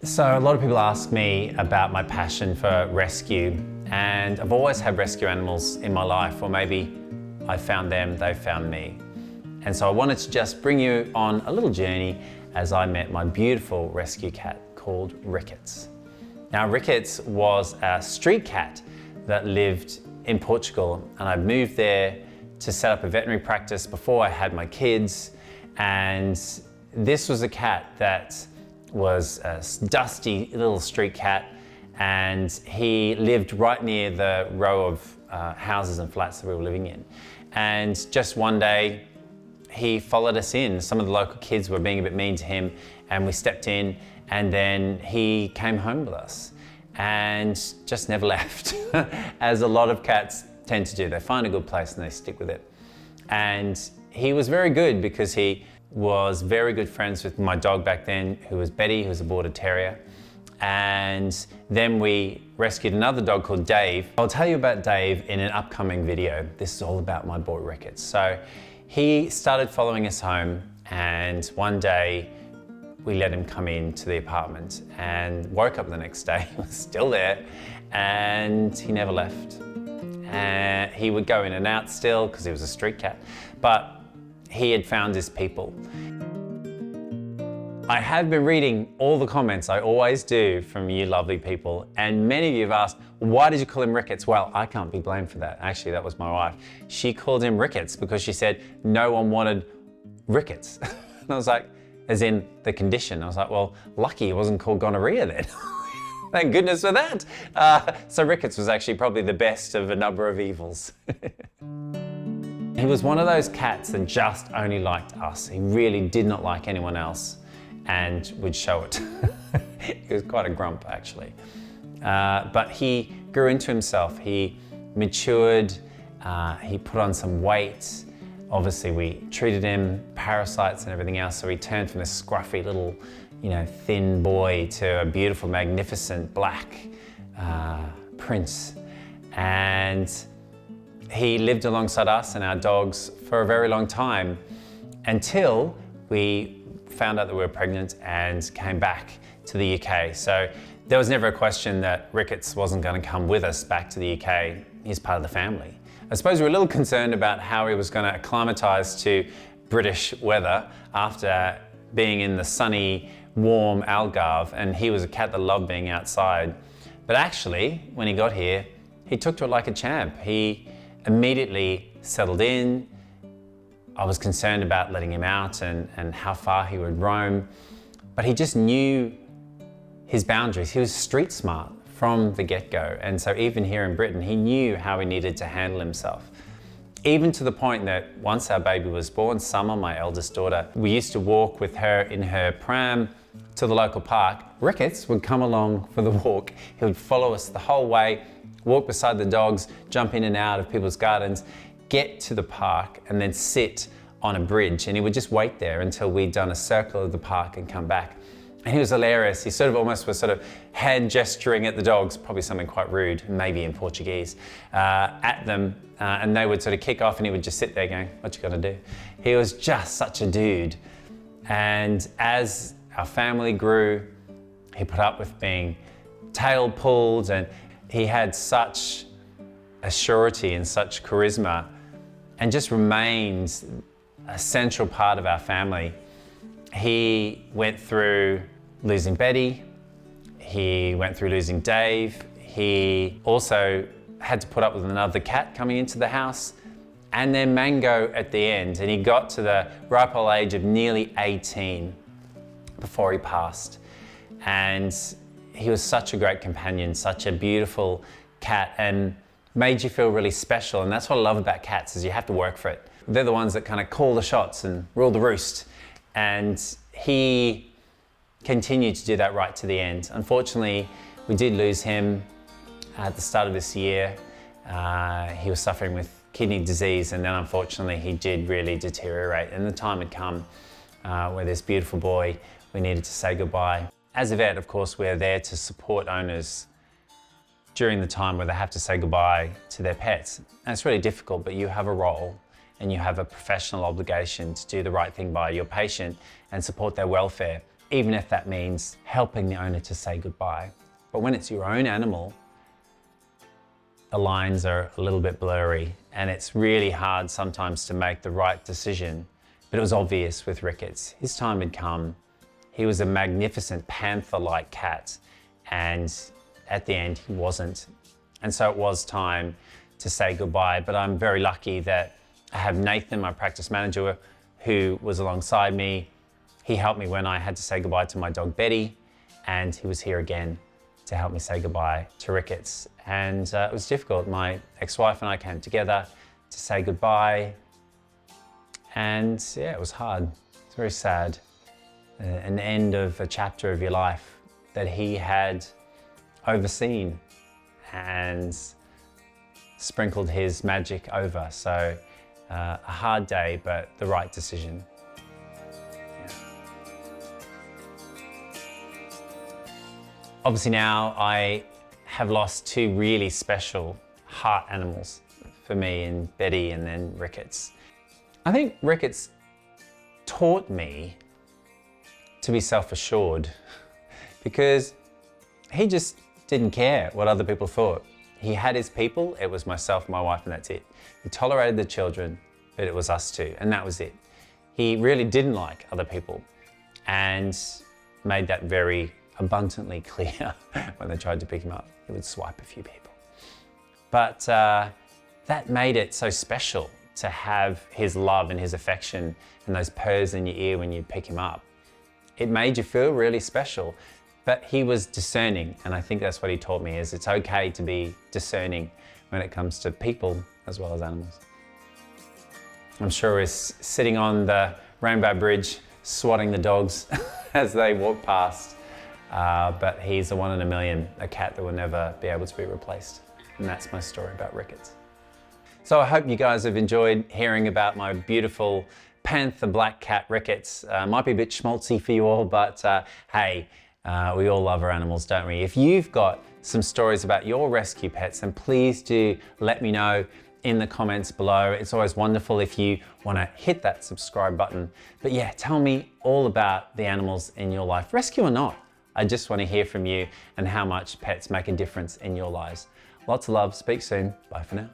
So a lot of people ask me about my passion for rescue, and I've always had rescue animals in my life, or maybe I found them, they found me. And so I wanted to just bring you on a little journey as I met my beautiful rescue cat called Ricketts. Now Ricketts was a street cat that lived in Portugal, and I moved there to set up a veterinary practice before I had my kids. And this was a cat that was a dusty little street cat, and he lived right near the row of houses and flats that we were living in. And just one day he followed us in. Some of the local kids were being a bit mean to him, and we stepped in, and then he came home with us and just never left, as a lot of cats tend to do. They find a good place and they stick with it. And he was very good because he was very good friends with my dog back then, who was Betty, who was a border terrier. And then we rescued another dog called Dave. I'll tell you about Dave in an upcoming video. This is all about my boy Ricketts. So he started following us home, and one day we let him come into the apartment, and woke up the next day, he was still there, and he never left. And he would go in and out still because he was a street cat, but he had found his people. I have been reading all the comments, I always do, from you lovely people, and many of you have asked, why did you call him Ricketts? Well, I can't be blamed for that. Actually, that was my wife. She called him Ricketts because she said no one wanted Ricketts. And I was like, as in the condition. I was like, well, lucky he wasn't called gonorrhea then. Thank goodness for that. So Ricketts was actually probably the best of a number of evils. He was one of those cats that just only liked us. He really did not like anyone else, and would show it. He was quite a grump, actually. But he grew into himself. He matured, he put on some weight. Obviously, we treated him, parasites and everything else, so he turned from this scruffy little, thin boy to a beautiful, magnificent black prince. And he lived alongside us and our dogs for a very long time, until we found out that we were pregnant and came back to the UK. So there was never a question that Ricketts wasn't going to come with us back to the UK. He's part of the family. I suppose we were a little concerned about how he was going to acclimatise to British weather after being in the sunny, warm Algarve, and he was a cat that loved being outside. But actually, when he got here, he took to it like a champ. He immediately settled in. I was concerned about letting him out and how far he would roam, but he just knew his boundaries. He was street smart from the get-go, and so even here in Britain, he knew how he needed to handle himself. Even to the point that once our baby was born, Summer, my eldest daughter, we used to walk with her in her pram to the local park. Ricketts would come along for the walk. He would follow us the whole way, walk beside the dogs, jump in and out of people's gardens, get to the park, and then sit on a bridge, and he would just wait there until we'd done a circle of the park and come back. And he was hilarious. He sort of almost was sort of hand gesturing at the dogs, probably something quite rude, maybe in Portuguese, at them, and they would sort of kick off, and he would just sit there going, what you gonna do? He was just such a dude. And as our family grew, he put up with being tail pulled, and he had such a surety and such charisma, and just remains a central part of our family. He went through losing Betty, he went through losing Dave, he also had to put up with another cat coming into the house, and then Mango at the end, and he got to the ripe old age of nearly 18 before he passed. And he was such a great companion, such a beautiful cat, and made you feel really special. And that's what I love about cats, is you have to work for it. They're the ones that kind of call the shots and rule the roost. And he continued to do that right to the end. Unfortunately, we did lose him at the start of this year. He was suffering with kidney disease, and then unfortunately he did really deteriorate, and the time had come where this beautiful boy, we needed to say goodbye. As a vet, of course, we're there to support owners during the time where they have to say goodbye to their pets. And it's really difficult, but you have a role and you have a professional obligation to do the right thing by your patient and support their welfare. even if that means helping the owner to say goodbye. But when it's your own animal, the lines are a little bit blurry and it's really hard sometimes to make the right decision. But it was obvious with Ricketts. His time had come. He was a magnificent panther-like cat, and at the end he wasn't. And so it was time to say goodbye. But I'm very lucky that I have Nathan, my practice manager, who was alongside me. He helped me when I had to say goodbye to my dog Betty, and he was here again to help me say goodbye to Ricketts. And it was difficult. My ex-wife and I came together to say goodbye, and yeah, it was hard. It's very sad. An end of a chapter of your life that he had overseen and sprinkled his magic over. So a hard day, but the right decision. Obviously now I have lost two really special heart animals for me, in Betty and then Ricketts. I think Ricketts taught me to be self-assured because he just didn't care what other people thought. He had his people, it was myself, my wife, and that's it. He tolerated the children, but it was us two, and that was it. He really didn't like other people and made that very abundantly clear when they tried to pick him up. He would swipe a few people. But that made it so special to have his love and his affection and those purrs in your ear when you pick him up. It made you feel really special. But he was discerning, and I think that's what he taught me, is it's okay to be discerning when it comes to people as well as animals. I'm sure he's sitting on the Rainbow Bridge swatting the dogs as they walk past. But he's a one in a million, a cat that will never be able to be replaced. And that's my story about Ricketts. So I hope you guys have enjoyed hearing about my beautiful panther black cat Ricketts. Might be a bit schmaltzy for you all, but hey, we all love our animals, don't we? If you've got some stories about your rescue pets, then please do let me know in the comments below. It's always wonderful if you want to hit that subscribe button. But yeah, tell me all about the animals in your life, rescue or not. I just want to hear from you and how much pets make a difference in your lives. Lots of love. Speak soon. Bye for now.